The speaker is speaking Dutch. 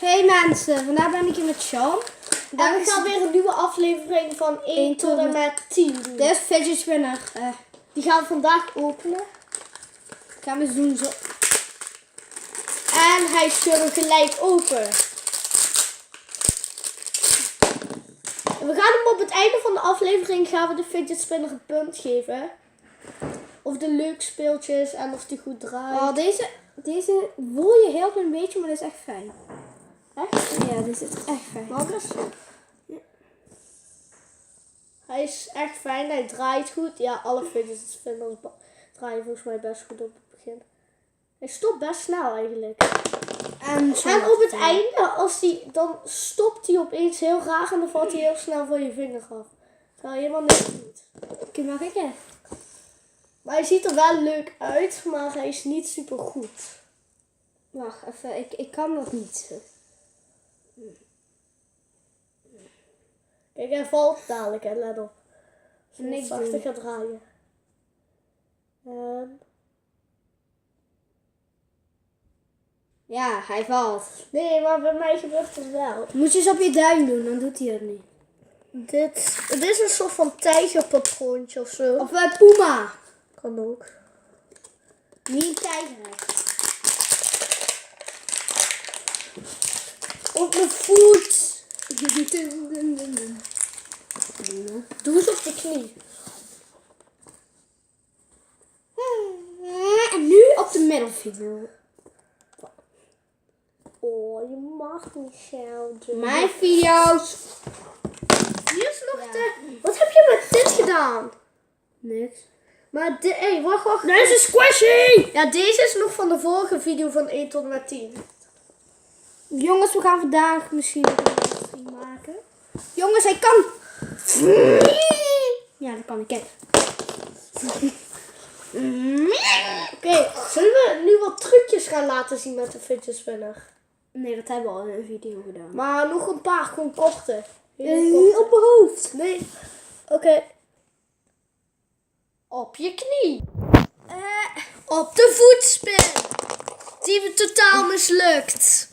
Hey mensen, vandaag ben ik hier met Sean. En we gaan weer een nieuwe aflevering van 1 tot en met 10 doen. Dit is fidget spinner. Die gaan we vandaag openen. Gaan we eens doen zo. En hij is gelijk open. En we gaan hem op het einde van de aflevering gaan we de fidget spinner een punt geven. Of de leuk speeltjes en of die goed draait. Oh, deze voel je heel klein beetje, maar dat is echt fijn. Echt? Ja, dit is echt fijn. Mag eens? Ja. Hij is echt fijn, hij draait goed. Ja, alle fidget spinners draaien volgens mij best goed op het begin. Hij stopt best snel eigenlijk. En op het einde, dan stopt hij opeens heel raar en dan valt hij heel snel van je vinger af. Terwijl je helemaal niks doet. Kun je maar kijken. Maar hij ziet er wel leuk uit, maar hij is niet super goed. Wacht even, ik kan dat niet. Kijk, hij valt dadelijk, hè, let op. Niks zachter doen. gaat draaien. En... Ja, hij valt. Nee, maar bij mij gebeurt het wel. Moet je eens op je duim doen, dan doet hij het niet. Dit is een soort van tijgerpatroontje of zo. Of Puma. Kan ook. Niet een tijger. Op mijn voet. Doe eens op de knie. En nu op de middelvinger. Oh, je mag niet zouden. Mijn video's. Hier is nog de... Wat heb je met dit gedaan? Niks. Maar dit... Hé, wacht. Dat is een squishy! Ja, deze is nog van de vorige video van 1 tot en met 10. Jongens, we gaan vandaag misschien een livestream maken. Jongens, hij kan. Ja, dat kan ik. Kijk. Oké, zullen we nu wat trucjes gaan laten zien met de fidget spinner? Nee, dat hebben we al in een video gedaan. Maar nog een paar, gewoon korte. Op mijn hoofd. Nee. Oké. Op je knie. Op de voetspin. Die we totaal mislukt.